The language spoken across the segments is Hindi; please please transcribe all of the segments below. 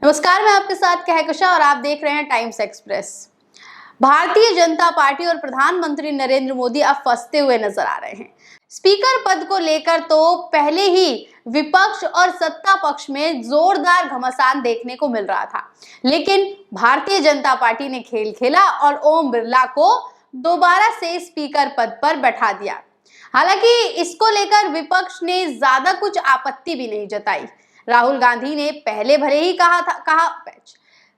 नमस्कार, मैं आपके साथ कहकशा और आप देख रहे हैं times express. Bharatiya Janata party और प्रधानमंत्री नरेंद्र मोदी अब फंसते हुए नजर आ रहे हैं। स्पीकर पद को लेकर तो पहले ही विपक्ष और सत्ता पक्ष में जोरदार घमासान देखने को मिल रहा था, लेकिन भारतीय जनता पार्टी ने खेल खेला और ओम बिरला को दोबारा से स्पीकर पद पर बैठा दिया। हालांकि इसको लेकर विपक्ष ने ज्यादा कुछ आपत्ति भी नहीं जताई। राहुल गांधी ने पहले भले ही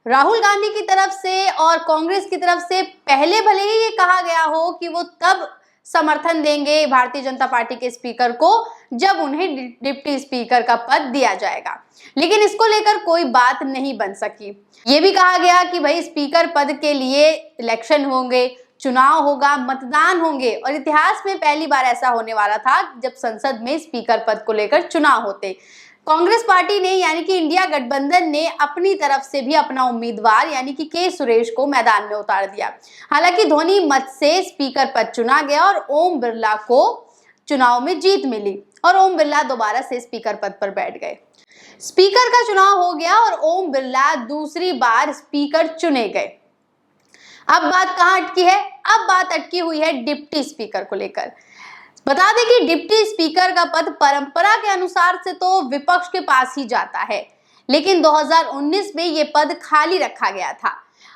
राहुल गांधी की तरफ से और कांग्रेस की तरफ से पहले भले ही ये कहा गया हो कि वो तब समर्थन देंगे भारतीय जनता पार्टी के स्पीकर को जब उन्हें डिप्टी स्पीकर का पद दिया जाएगा, लेकिन इसको लेकर कोई बात नहीं बन सकी। ये भी कहा गया कि भाई स्पीकर पद के लिए इलेक्शन होंगे, चुनाव होगा, मतदान होंगे और इतिहास में पहली बार ऐसा होने वाला था जब संसद में स्पीकर पद को लेकर चुनाव होते। कांग्रेस पार्टी ने यानी कि इंडिया गठबंधन ने अपनी तरफ से भी अपना उम्मीदवार यानी कि के सुरेश को मैदान में उतार दिया। हालांकि ध्वनि मत से स्पीकर पद चुना गया और ओम बिरला को चुनाव में जीत मिली और ओम बिरला दोबारा से स्पीकर पद पर बैठ गए। स्पीकर का चुनाव हो गया और ओम बिरला दूसरी बार स्पीकर चुने गए। अब बात कहां अटकी है? अब बात अटकी हुई है डिप्टी स्पीकर को लेकर। बता दें कि डिप्टी स्पीकर का पद परंपरा के अनुसार से तो विपक्ष के पास ही जाता है, लेकिन 2019 में ये पद खाली रखा गया था।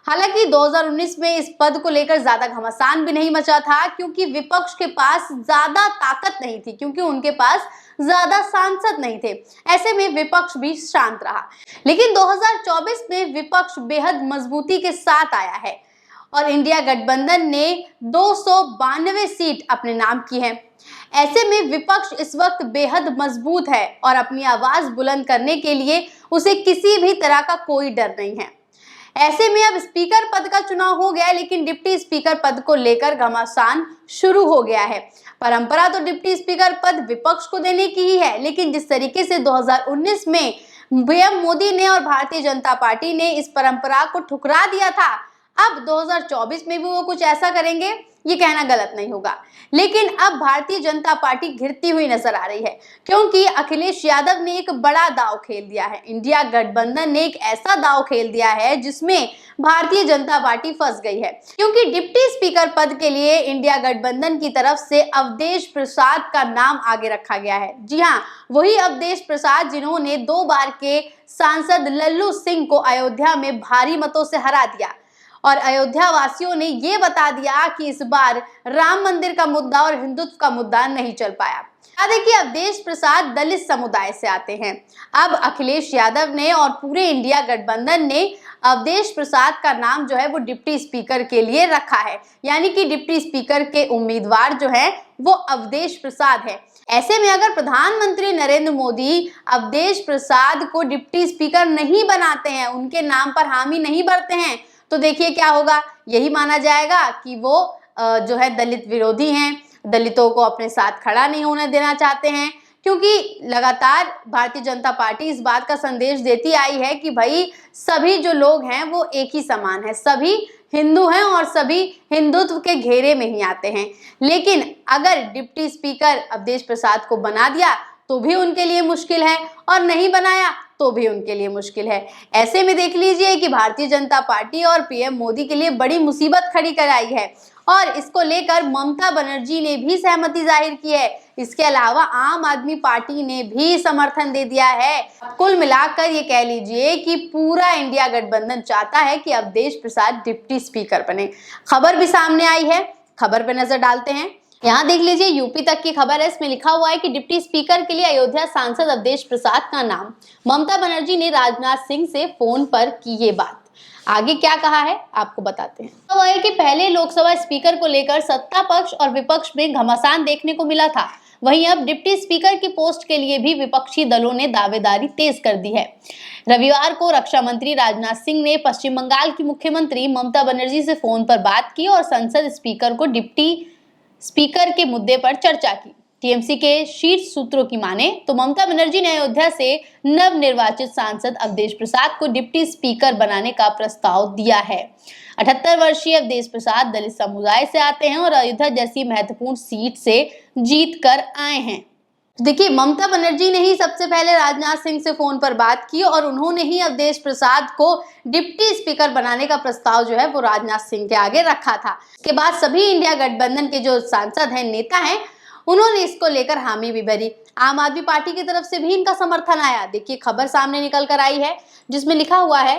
हालांकि 2019 में इस पद को लेकर ज्यादा घमासान भी नहीं मचा था, क्योंकि विपक्ष के पास ज्यादा ताकत नहीं थी, क्योंकि उनके पास ज्यादा सांसद नहीं थे। ऐसे में विपक्ष भी शांत रहा। लेकिन 2024 में विपक्ष बेहद मजबूती के साथ आया है और इंडिया गठबंधन ने 292 सीट अपने नाम की है। ऐसे में विपक्ष इस वक्त बेहद मजबूत है और अपनी आवाज बुलंद करने के लिए उसे किसी भी तरह का कोई डर नहीं है। ऐसे में अब स्पीकर पद का चुनाव हो गया, लेकिन डिप्टी स्पीकर पद को लेकर घमासान शुरू हो गया है। परंपरा तो डिप्टी स्पीकर पद विपक्ष को देने की ही है, लेकिन जिस तरीके से 2019 में पीएम मोदी ने और भारतीय जनता पार्टी ने इस परंपरा को ठुकरा दिया था, अब 2024 में भी वो कुछ ऐसा करेंगे ये कहना गलत नहीं होगा। लेकिन अब भारतीय जनता पार्टी घिरती हुई नजर आ रही है, क्योंकि अखिलेश यादव ने एक बड़ा दांव खेल दिया है। इंडिया गठबंधन ने एक ऐसा दांव खेल दिया है जिसमें भारतीय जनता पार्टी फंस गई है, क्योंकि डिप्टी स्पीकर पद के लिए इंडिया गठबंधन की तरफ से अवधेश प्रसाद का नाम आगे रखा गया है। जी हाँ, वही अवधेश प्रसाद जिन्होंने 2 बार के सांसद लल्लू सिंह को अयोध्या में भारी मतों से हरा दिया और अयोध्या वासियों ने ये बता दिया कि इस बार राम मंदिर का मुद्दा और हिंदुत्व का मुद्दा नहीं चल पाया। देखिए, अवधेश प्रसाद दलित समुदाय से आते हैं। अब अखिलेश यादव ने और पूरे इंडिया गठबंधन ने अवधेश प्रसाद का नाम जो है वो डिप्टी स्पीकर के लिए रखा है, यानी कि डिप्टी स्पीकर के उम्मीदवार जो है वो अवधेश प्रसाद है। ऐसे में अगर प्रधानमंत्री नरेंद्र मोदी अवधेश प्रसाद को डिप्टी स्पीकर नहीं बनाते हैं, उनके नाम पर हामी नहीं भरते हैं, तो देखिए क्या होगा। यही माना जाएगा कि वो जो है दलित विरोधी हैं, दलितों को अपने साथ खड़ा नहीं होने देना चाहते हैं, क्योंकि लगातार भारतीय जनता पार्टी इस बात का संदेश देती आई है कि भाई सभी जो लोग हैं वो एक ही समान है, सभी हिंदू हैं और सभी हिंदुत्व के घेरे में ही आते हैं। लेकिन अगर डिप्टी स्पीकर अवधेश प्रसाद को बना दिया तो भी उनके लिए मुश्किल है और नहीं बनाया तो भी उनके लिए मुश्किल है। ऐसे में देख लीजिए कि भारतीय जनता पार्टी और पीएम मोदी के लिए बड़ी मुसीबत खड़ी कराई है और इसको लेकर ममता बनर्जी ने भी सहमति जाहिर की है। इसके अलावा आम आदमी पार्टी ने भी समर्थन दे दिया है। कुल मिलाकर ये कह लीजिए कि पूरा इंडिया गठबंधन चाहता है कि अवधेश प्रसाद डिप्टी स्पीकर बने। खबर भी सामने आई है, खबर पर नजर डालते हैं। यहाँ देख लीजिए, यूपी तक की खबर है। इसमें लिखा हुआ है कि डिप्टी स्पीकर के लिए अयोध्या सांसद अवधेश प्रसाद का नाम। ममता बनर्जी ने राजनाथ सिंह से फोन पर की ये बात। आगे क्या कहा है आपको बताते हैं। तो है कि पहले लोकसभा स्पीकर को लेकर सत्ता पक्ष और विपक्ष में घमासान देखने को मिला था, वहीं अब डिप्टी स्पीकर की पोस्ट के लिए भी विपक्षी दलों ने दावेदारी तेज कर दी है। रविवार को रक्षा मंत्री राजनाथ सिंह ने पश्चिम बंगाल की मुख्यमंत्री ममता बनर्जी से फोन पर बात की और संसद स्पीकर को डिप्टी स्पीकर के मुद्दे पर चर्चा की। टीएमसी के शीर्ष सूत्रों की माने तो ममता बनर्जी ने अयोध्या से नवनिर्वाचित सांसद अवधेश प्रसाद को डिप्टी स्पीकर बनाने का प्रस्ताव दिया है। 78 वर्षीय अवधेश प्रसाद दलित समुदाय से आते हैं और अयोध्या जैसी महत्वपूर्ण सीट से जीत कर आए हैं। देखिए, ममता बनर्जी ने ही सबसे पहले राजनाथ सिंह से फोन पर बात की और उन्होंने ही अवधेश प्रसाद को डिप्टी स्पीकर बनाने का प्रस्ताव जो है वो राजनाथ सिंह के आगे रखा था। इसके बाद सभी इंडिया गठबंधन के जो सांसद हैं, नेता हैं, उन्होंने इसको लेकर हामी भी भरी। आम आदमी पार्टी की तरफ से भी इनका समर्थन आया। देखिए, खबर सामने निकल कर आई है जिसमें लिखा हुआ है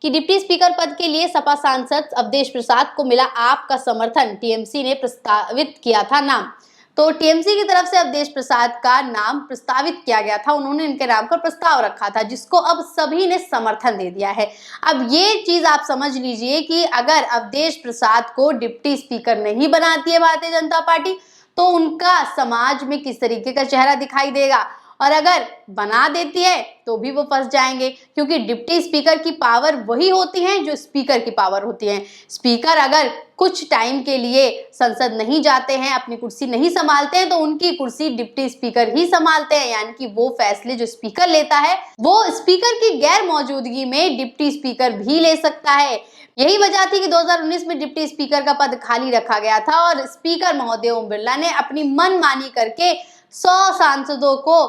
कि डिप्टी स्पीकर पद के लिए सपा सांसद अवधेश प्रसाद को मिला आपका समर्थन, टीएमसी ने प्रस्तावित किया था नाम। तो टीएमसी की तरफ से अवधेश प्रसाद का नाम प्रस्तावित किया गया था, उन्होंने इनके नाम पर प्रस्ताव रखा था जिसको अब सभी ने समर्थन दे दिया है। अब ये चीज आप समझ लीजिए कि अगर अवधेश प्रसाद को डिप्टी स्पीकर नहीं बनाती है भारतीय जनता पार्टी तो उनका समाज में किस तरीके का चेहरा दिखाई देगा, और अगर बना देती है तो भी वो फंस जाएंगे, क्योंकि डिप्टी स्पीकर की पावर वही होती है जो स्पीकर की पावर होती है। स्पीकर अगर कुछ टाइम के लिए संसद नहीं जाते हैं, अपनी कुर्सी नहीं संभालते हैं, तो उनकी कुर्सी डिप्टी स्पीकर ही संभालते हैं, यानी कि वो फैसले जो स्पीकर लेता है वो स्पीकर की गैर मौजूदगी में डिप्टी स्पीकर भी ले सकता है। यही वजह थी कि 2019 में डिप्टी स्पीकर का पद खाली रखा गया था और स्पीकर महोदय ओम बिरला ने अपनी मनमानी करके 100 सांसदों को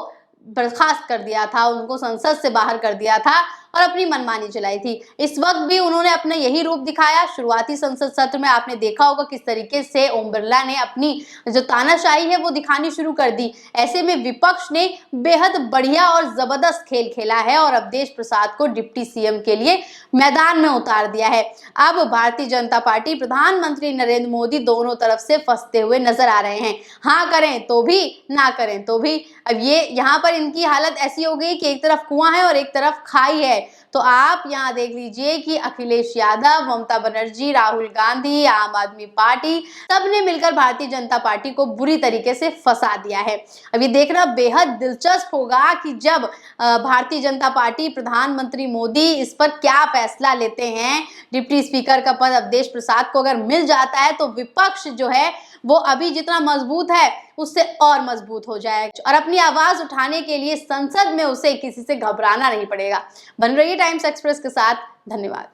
बर्खास्त कर दिया था, उनको संसद से बाहर कर दिया था और अपनी मनमानी चलाई थी। इस वक्त भी उन्होंने अपना यही रूप दिखाया। शुरुआती संसद सत्र में आपने देखा होगा किस तरीके से ओम बिरला ने अपनी जो तानाशाही है वो दिखानी शुरू कर दी। ऐसे में विपक्ष ने बेहद बढ़िया और जबरदस्त खेल खेला है और अवधेश प्रसाद को डिप्टी सीएम के लिए मैदान में उतार दिया है। अब भारतीय जनता पार्टी, प्रधानमंत्री नरेंद्र मोदी दोनों तरफ से फंसते हुए नजर आ रहे हैं। हाँ करें तो भी, ना करें तो भी। अब ये यहाँ पर इनकी हालत ऐसी हो गई कि एक तरफ कुआं है और एक तरफ खाई है। तो आप यहाँ देख लीजिए कि अखिलेश यादव, ममता बनर्जी, राहुल गांधी, आम आदमी पार्टी, सबने मिलकर भारतीय जनता पार्टी को बुरी तरीके से फंसा दिया है। अब ये देखना बेहद दिलचस्प होगा कि जब भारतीय जनता पार्टी, प्रधानमंत्री मोदी इस पर क्या फैसला लेते हैं। डिप्टी स्पीकर का पद अवधेश प्रसाद को अगर मिल जाता है तो विपक्ष जो है वो अभी जितना मजबूत है उससे और मजबूत हो जाएगा और अपनी आवाज उठाने के लिए संसद में उसे किसी से घबराना नहीं पड़ेगा। बन रही टाइम्स एक्सप्रेस के साथ। धन्यवाद।